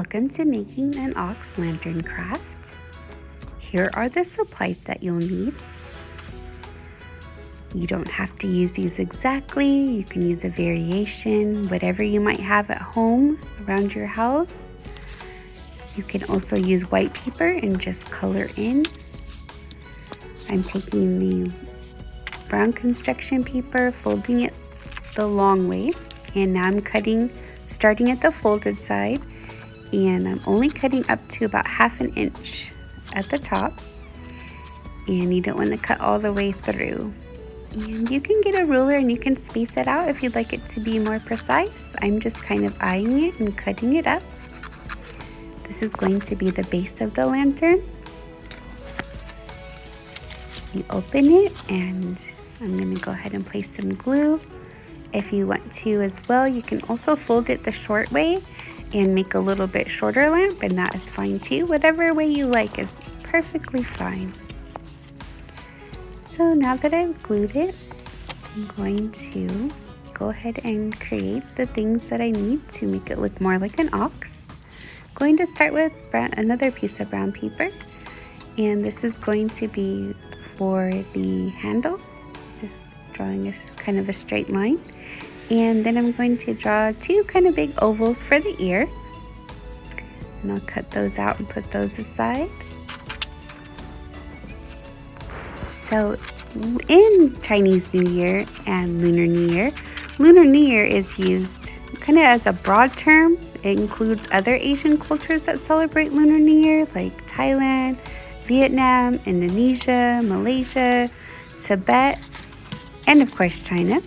Welcome to making an ox lantern craft. Here are the supplies that you'll need. You don't have to use these exactly. You can use a variation, whatever you might have at home around your house. You can also use white paper and just color in. I'm taking the brown construction paper, folding it the long way, and now I'm cutting, starting at the folded side, and I'm only cutting up to about 1/2 inch at the top, and you don't want to cut all the way through. And you can get a ruler and you can space it out if you'd like it to be more precise. I'm just kind of eyeing it and cutting it up. This is going to be the base of the lantern. You open it, and I'm going to go ahead and place some glue. If you want to as well, you can also fold it the short way and make a little bit shorter lamp, and that is fine too. Whatever way you like is perfectly fine. So now that I've glued it, I'm going to go ahead and create the things that I need to make it look more like an ox. I'm going to start with another piece of brown paper, and this is going to be for the handle, just drawing a kind of a straight line. And then I'm going to draw 2 kind of big ovals for the ears, and I'll cut those out and put those aside. So in Chinese New Year and Lunar New Year is used kind of as a broad term. It includes other Asian cultures that celebrate Lunar New Year, like Thailand, Vietnam, Indonesia, Malaysia, Tibet, and of course China.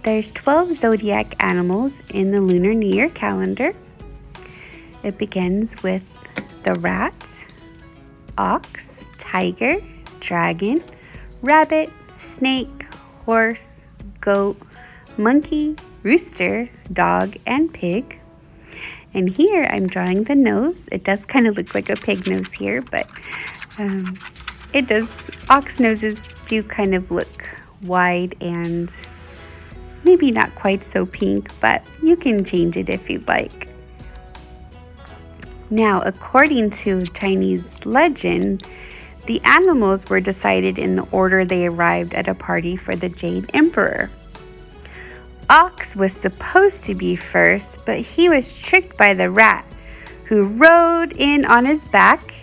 There's 12 zodiac animals in the Lunar New Year calendar. It begins with the rat, ox, tiger, dragon, rabbit, snake, horse, goat, monkey, rooster, dog, and pig. And here I'm drawing the nose. It does kind of look like a pig nose here, but it does. Ox noses do kind of look wide and maybe not quite so pink, but you can change it if you'd like. Now, according to Chinese legend, the animals were decided in the order they arrived at a party for the Jade Emperor. Ox was supposed to be first, but he was tricked by the rat, who rode in on his back,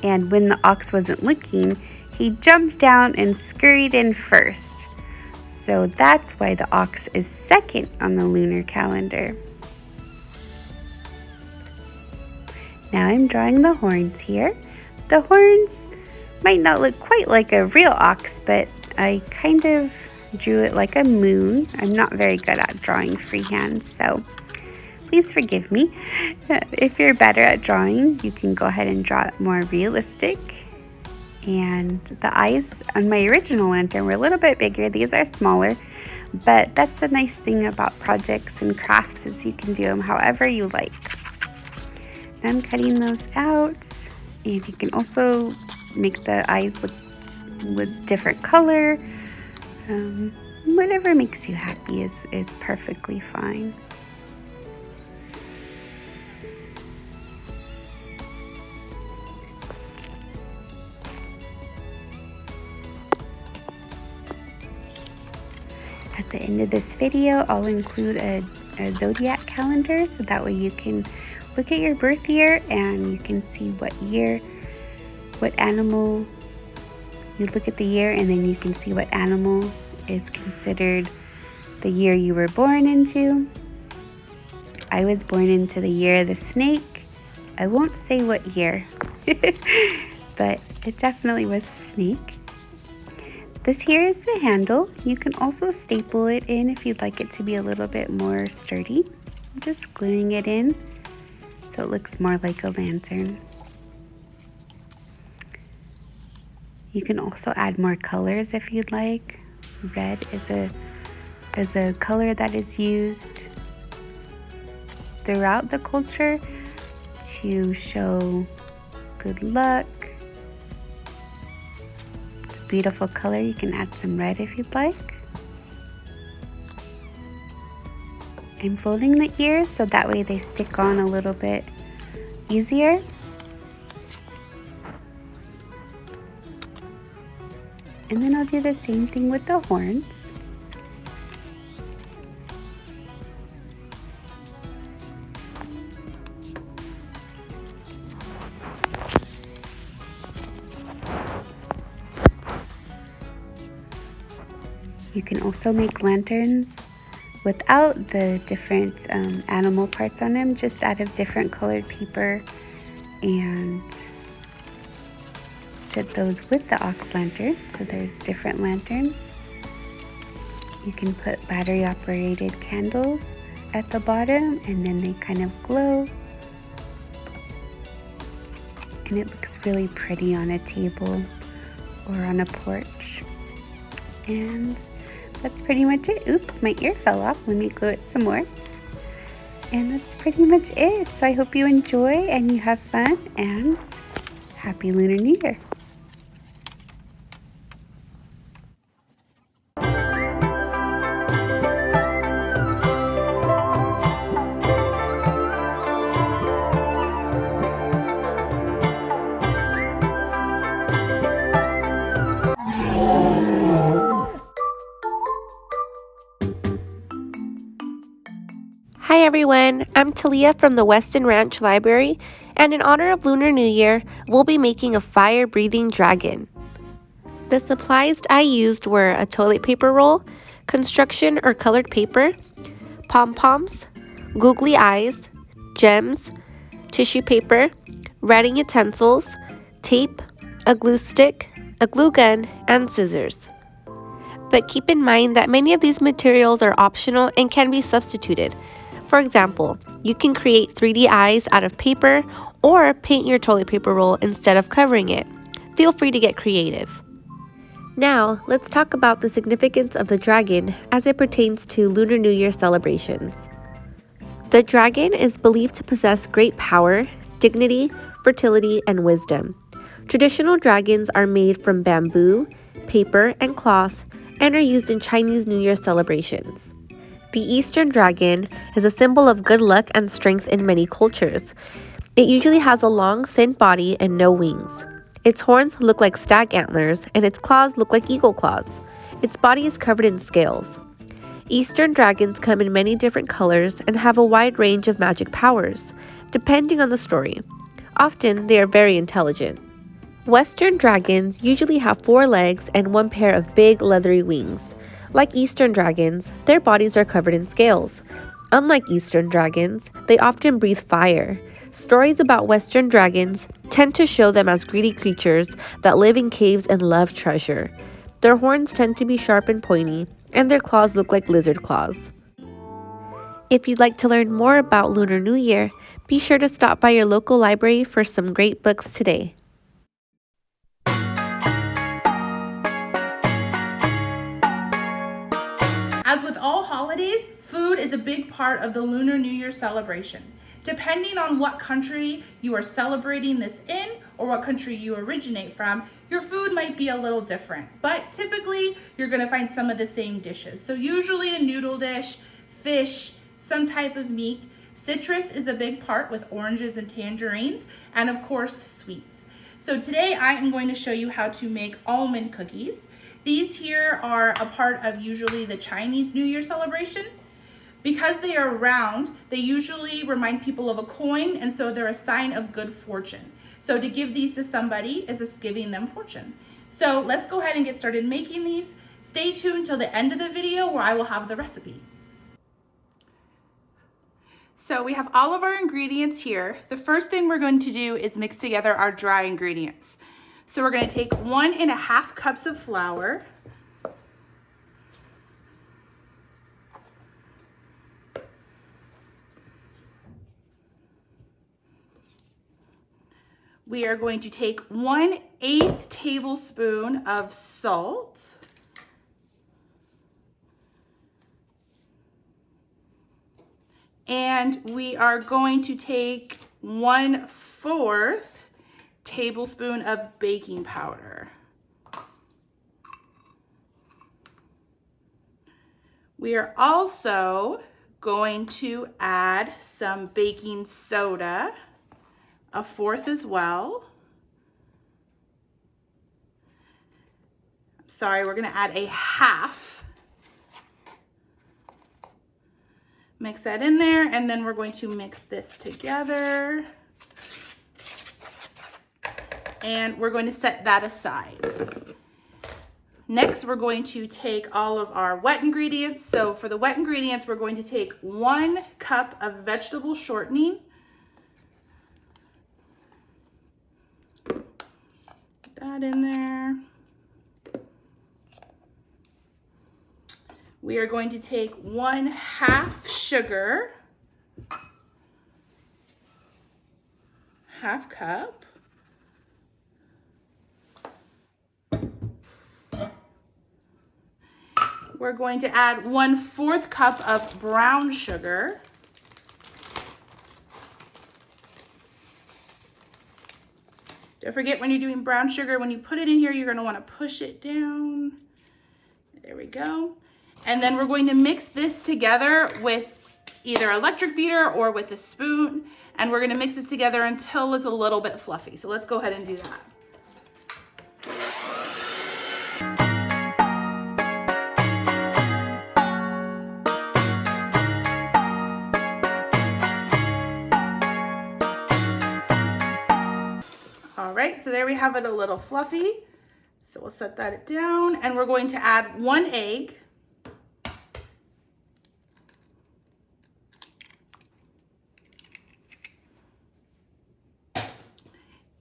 and when the ox wasn't looking, he jumped down and scurried in first. So that's why the ox is second on the lunar calendar. Now I'm drawing the horns here. The horns might not look quite like a real ox, but I kind of drew it like a moon. I'm not very good at drawing freehand, so please forgive me. If you're better at drawing, you can go ahead and draw it more realistic. And the eyes on my original lantern were a little bit bigger. These are smaller, but that's the nice thing about projects and crafts is you can do them however you like. I'm cutting those out, and you can also make the eyes look with different color. Whatever makes you happy is perfectly fine. At the end of this video, I'll include a zodiac calendar, so that way you can look at your birth year and you can see what year, what animal, you look at the year and then you can see what animal is considered the year you were born into. I was born into the year of the snake. I won't say what year, but it definitely was snake. This here is the handle. You can also staple it in if you'd like it to be a little bit more sturdy. I'm just gluing it in so it looks more like a lantern. You can also add more colors if you'd like. Red is a color that is used throughout the culture to show good luck. Beautiful color. You can add some red if you'd like. I'm folding the ears so that way they stick on a little bit easier. And then I'll do the same thing with the horns. You can also make lanterns without the different animal parts on them, just out of different colored paper, and did those with the ox lantern. So there's different lanterns. You can put battery operated candles at the bottom and then they kind of glow. And it looks really pretty on a table or on a porch. And that's pretty much it. Oops, my ear fell off. Let me glue it some more. And that's pretty much it. So I hope you enjoy and you have fun, and Happy Lunar New Year. Hi everyone, I'm Talia from the Weston Ranch Library, and in honor of Lunar New Year, we'll be making a fire-breathing dragon. The supplies I used were a toilet paper roll, construction or colored paper, pom-poms, googly eyes, gems, tissue paper, writing utensils, tape, a glue stick, a glue gun, and scissors. But keep in mind that many of these materials are optional and can be substituted. For example, you can create 3D eyes out of paper or paint your toilet paper roll instead of covering it. Feel free to get creative. Now, let's talk about the significance of the dragon as it pertains to Lunar New Year celebrations. The dragon is believed to possess great power, dignity, fertility, and wisdom. Traditional dragons are made from bamboo, paper, and cloth and are used in Chinese New Year celebrations. The Eastern dragon is a symbol of good luck and strength in many cultures. It usually has a long, thin body and no wings. Its horns look like stag antlers, and its claws look like eagle claws. Its body is covered in scales. Eastern dragons come in many different colors and have a wide range of magic powers, depending on the story. Often, they are very intelligent. Western dragons usually have 4 legs and 1 pair of big, leathery wings. Like Eastern dragons, their bodies are covered in scales. Unlike Eastern dragons, they often breathe fire. Stories about Western dragons tend to show them as greedy creatures that live in caves and love treasure. Their horns tend to be sharp and pointy, and their claws look like lizard claws. If you'd like to learn more about Lunar New Year, be sure to stop by your local library for some great books today. As with all holidays, food is a big part of the Lunar New Year celebration. Depending on what country you are celebrating this in or what country you originate from, your food might be a little different, but typically you're gonna find some of the same dishes. So usually a noodle dish, fish, some type of meat. Citrus is a big part with oranges and tangerines, and of course sweets. So today I am going to show you how to make almond cookies. These here are a part of usually the Chinese New Year celebration. Because they are round, they usually remind people of a coin, and so they're a sign of good fortune. So to give these to somebody is just giving them fortune. So let's go ahead and get started making these. Stay tuned till the end of the video where I will have the recipe. So we have all of our ingredients here. The first thing we're going to do is mix together our dry ingredients. So we're going to take 1.5 cups of flour. We are going to take 1/8 tablespoon of salt. And we are going to take 1/4 tablespoon of baking powder. We are also going to add some baking soda, a fourth as well. Sorry, we're gonna add a half. Mix that in there, and then we're going to mix this together. And we're going to set that aside. Next, we're going to take all of our wet ingredients. So for the wet ingredients, we're going to take 1 cup of vegetable shortening. Put that in there. We are going to take 1/2 sugar, 1/2 cup. We're going to add 1/4 cup of brown sugar. Don't forget, when you're doing brown sugar, when you put it in here, you're gonna wanna push it down. There we go. And then we're going to mix this together with either electric beater or with a spoon. And we're gonna mix it together until it's a little bit fluffy. So let's go ahead and do that. All right, so there we have it a little fluffy. So we'll set that down, and we're going to add 1 egg.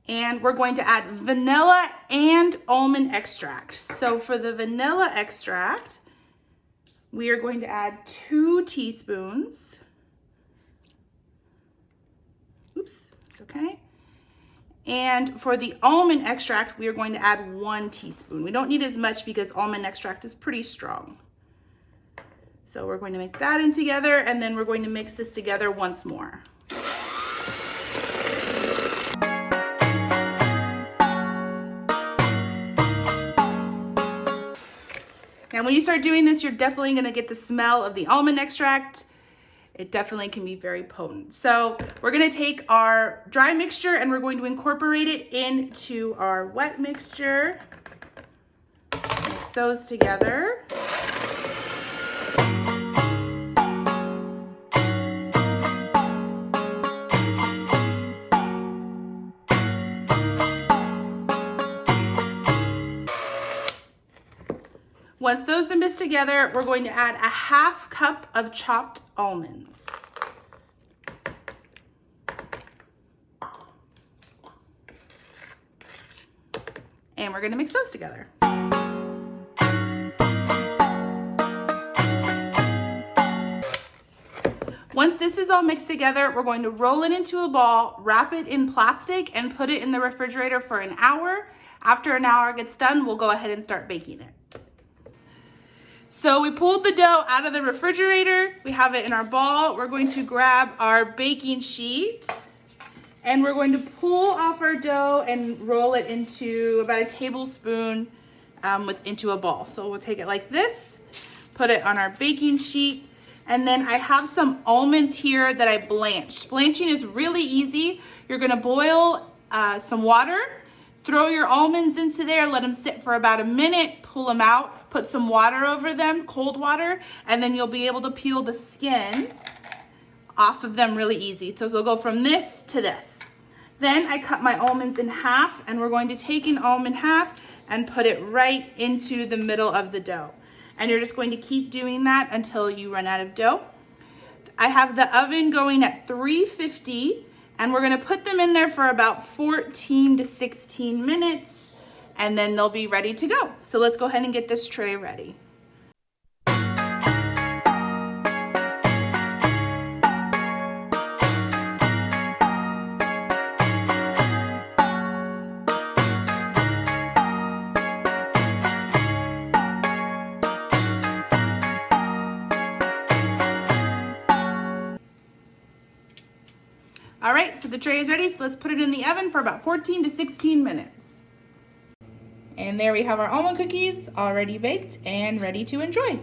And we're going to add vanilla and almond extract. So for the vanilla extract, we are going to add 2 teaspoons. Oops, it's okay. And for the almond extract, we are going to add 1 teaspoon. We don't need as much because almond extract is pretty strong. So we're going to make that in together, and then we're going to mix this together once more. Now, when you start doing this, you're definitely gonna get the smell of the almond extract. It definitely can be very potent. So we're gonna take our dry mixture and we're going to incorporate it into our wet mixture. Mix those together. Once those are mixed together, we're going to add 1/2 cup of chopped almonds. And we're going to mix those together. Once this is all mixed together, we're going to roll it into a ball, wrap it in plastic, and put it in the refrigerator for an hour. After an hour gets done, we'll go ahead and start baking it. So we pulled the dough out of the refrigerator. We have it in our ball. We're going to grab our baking sheet and we're going to pull off our dough and roll it into about a tablespoon into a ball. So we'll take it like this, put it on our baking sheet, and then I have some almonds here that I blanched. Blanching is really easy. You're gonna boil some water, throw your almonds into there, let them sit for about a minute, pull them out, put some water over them, cold water, and then you'll be able to peel the skin off of them really easy. So they'll go from this to this. Then I cut my almonds in half, and we're going to take an almond half and put it right into the middle of the dough. And you're just going to keep doing that until you run out of dough. I have the oven going at 350, and we're gonna put them in there for about 14 to 16 minutes, and then they'll be ready to go. So let's go ahead and get this tray ready. All right, so the tray is ready, so let's put it in the oven for about 14 to 16 minutes. And there we have our almond cookies already baked and ready to enjoy.